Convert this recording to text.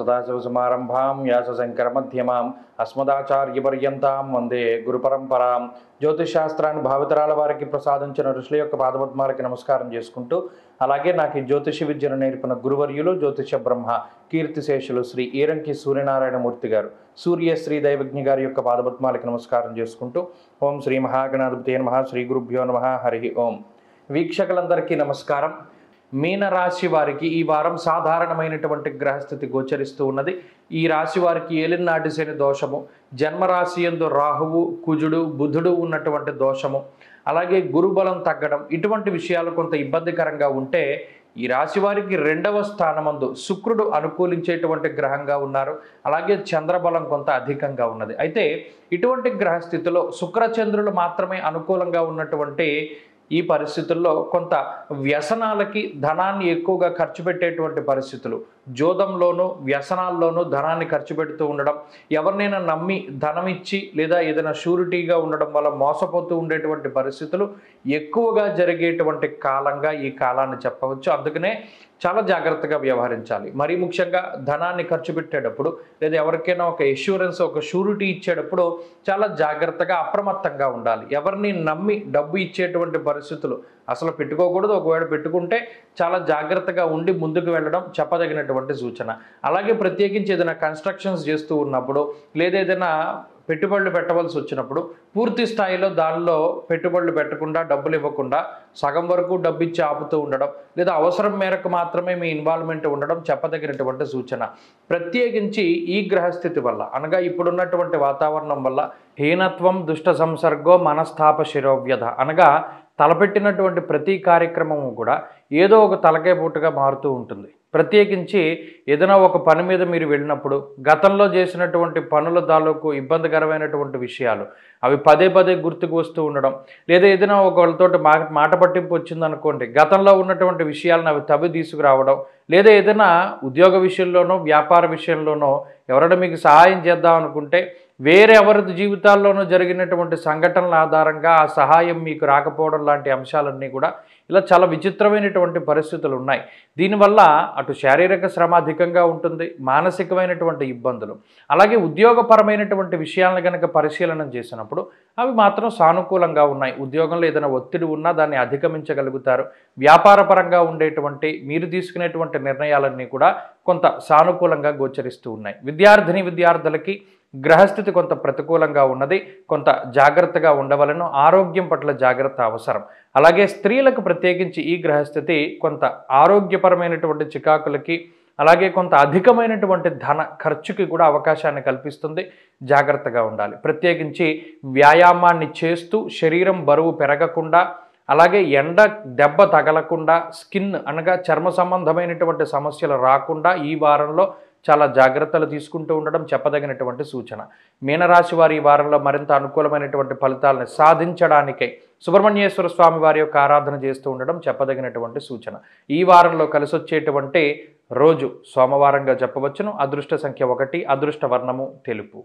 సదాశివసమారంభాం వ్యాసశంకరమధ్యమాం అస్మదాచార్యపర్యంతాం వందే గురుపరంపరాం. జ్యోతిషశాస్త్రాన్ని భావితరాల వారికి ప్రసాదించిన ఋషుల యొక్క పాదపద్మాలకి నమస్కారం చేసుకుంటూ, అలాగే నాకు ఈ జ్యోతిష విద్యను నేర్పిన గురువర్యులు జ్యోతిష బ్రహ్మ కీర్తిశేషులు శ్రీ ఈరంకి సూర్యనారాయణమూర్తి గారు, సూర్యశ్రీ దైవజ్ఞ గారి యొక్క పాదపద్మాలకి నమస్కారం చేసుకుంటూ, ఓం శ్రీ మహాగణాధిపతి నమః, శ్రీ గురుభ్యో నమః, హరి ఓం. వీక్షకులందరికీ నమస్కారం. మీనరాశి వారికి ఈ వారం సాధారణమైనటువంటి గ్రహస్థితి గోచరిస్తూ ఉన్నది. ఈ రాశి వారికి ఏలినాటి శని దోషము, జన్మరాశి యందు రాహువు, కుజుడు, బుధుడు ఉన్నటువంటి దోషము, అలాగే గురుబలం తగ్గడం, ఇటువంటి విషయాలు కొంత ఇబ్బందికరంగా ఉంటే, ఈ రాశి వారికి 2వ స్థానమందు శుక్రుడు అనుకూలించేటువంటి గ్రహంగా ఉన్నారు. అలాగే చంద్రబలం కొంత అధికంగా ఉన్నది. అయితే ఇటువంటి గ్రహస్థితిలో శుక్రచంద్రులు మాత్రమే అనుకూలంగా ఉన్నటువంటి ఈ పరిస్థితుల్లో కొంత వ్యసనాలకి ధనాన్ని ఎక్కువగా ఖర్చు పెట్టేటువంటి పరిస్థితులు, జోదంలోనూ వ్యసనాల్లోనూ ధనాన్ని ఖర్చు పెడుతూ ఉండడం, ఎవరినైనా నమ్మి ధనం ఇచ్చి లేదా ఏదైనా షూరిటీగా ఉండడం వల్ల మోసపోతూ ఉండేటువంటి పరిస్థితులు ఎక్కువగా జరిగేటువంటి కాలంగా ఈ కాలాన్ని చెప్పవచ్చు. అందుకనే చాలా జాగ్రత్తగా వ్యవహరించాలి. మరీ ముఖ్యంగా ధనాన్ని ఖర్చు పెట్టేటప్పుడు లేదా ఎవరికైనా ఒక ఎష్యూరెన్స్, ఒక షూరిటీ ఇచ్చేటప్పుడు చాలా జాగ్రత్తగా అప్రమత్తంగా ఉండాలి. ఎవరిని నమ్మి డబ్బు ఇచ్చేటువంటి పరిస్థితులు అసలు పెట్టుకోకూడదు. ఒకవేళ పెట్టుకుంటే చాలా జాగ్రత్తగా ఉండి ముందుకు వెళ్ళడం చెప్పదగినటువంటి సూచన. అలాగే ప్రత్యేకించి ఏదైనా కన్స్ట్రక్షన్స్ చేస్తూ ఉన్నప్పుడు లేదా ఏదైనా పెట్టుబడులు పెట్టవలసి వచ్చినప్పుడు పూర్తి స్థాయిలో దానిలో పెట్టుబడులు పెట్టకుండా, డబ్బులు ఇవ్వకుండా సగం వరకు డబ్బు ఇచ్చి ఆపుతూ ఉండడం, లేదా అవసరం మేరకు మాత్రమే మీ ఇన్వాల్వ్మెంట్ ఉండడం చెప్పదగినటువంటి సూచన. ప్రత్యేకించి ఈ గ్రహస్థితి వల్ల, అనగా ఇప్పుడున్నటువంటి వాతావరణం వల్ల హీనత్వం, దుష్ట సంసర్గో, మనస్థాప శిరోవ్యధ, అనగా తలపెట్టినటువంటి ప్రతి కార్యక్రమము కూడా ఏదో ఒక తలకాయ పూటగా మారుతూ ఉంటుంది. ప్రత్యేకించి ఏదైనా ఒక పని మీద మీరు వెళ్ళినప్పుడు గతంలో చేసినటువంటి పనుల తాలూకు ఇబ్బందికరమైనటువంటి విషయాలు అవి పదే పదే గుర్తుకు వస్తూ ఉండడం, లేదా ఏదైనా ఒకళ్ళతో మాట పట్టింపు వచ్చిందనుకోండి, గతంలో ఉన్నటువంటి విషయాలను అవి తవ్వి తీసుకురావడం, లేదా ఏదైనా ఉద్యోగ విషయంలోనో వ్యాపార విషయంలోనో ఎవరైనా మీకు సహాయం చేద్దాం అనుకుంటే వేరే ఎవరి జీవితాల్లోనూ జరిగినటువంటి సంఘటనల ఆధారంగా ఆ సహాయం మీకు రాకపోవడం లాంటి అంశాలన్నీ కూడా ఇలా చాలా విచిత్రమైనటువంటి పరిస్థితులు ఉన్నాయి. దీనివల్ల అటు శారీరక శ్రమ అధికంగా ఉంటుంది, మానసికమైనటువంటి ఇబ్బందులు, అలాగే ఉద్యోగపరమైనటువంటి విషయాలను కనుక పరిశీలన చేసినప్పుడు అవి మాత్రం సానుకూలంగా ఉన్నాయి. ఉద్యోగంలో ఏదైనా ఒత్తిడి ఉన్నా దాన్ని అధిగమించగలుగుతారు. వ్యాపారపరంగా ఉండేటువంటి మీరు తీసుకునేటువంటి నిర్ణయాలన్నీ కూడా కొంత సానుకూలంగా గోచరిస్తూ ఉన్నాయి. విద్యార్థులకి గ్రహస్థితి కొంత ప్రతికూలంగా ఉన్నది. కొంత జాగ్రత్తగా ఉండవలను. ఆరోగ్యం పట్ల జాగ్రత్త అవసరం. అలాగే స్త్రీలకు ప్రత్యేకించి ఈ గ్రహస్థితి కొంత ఆరోగ్యపరమైనటువంటి చికాకులకి, అలాగే కొంత అధికమైనటువంటి ధన ఖర్చుకి కూడా అవకాశాన్ని కల్పిస్తుంది. జాగ్రత్తగా ఉండాలి. ప్రత్యేకించి వ్యాయామాన్ని చేస్తూ శరీరం బరువు పెరగకుండా, అలాగే ఎండ దెబ్బ తగలకుండా, స్కిన్ అనగా చర్మ సంబంధమైనటువంటి సమస్యలు రాకుండా ఈ వారంలో చాలా జాగ్రత్తలు తీసుకుంటూ ఉండడం చెప్పదగినటువంటి సూచన. మీనరాశి వారి ఈ వారంలో మరింత అనుకూలమైనటువంటి ఫలితాలను సాధించడానికై సుబ్రహ్మణ్యేశ్వర స్వామి వారి యొక్క ఆరాధన చేస్తూ ఉండడం చెప్పదగినటువంటి సూచన. ఈ వారంలో కలిసొచ్చేటువంటి రోజు సోమవారంగా చెప్పవచ్చును. అదృష్ట సంఖ్య 1, అదృష్ట వర్ణము తెలుపు.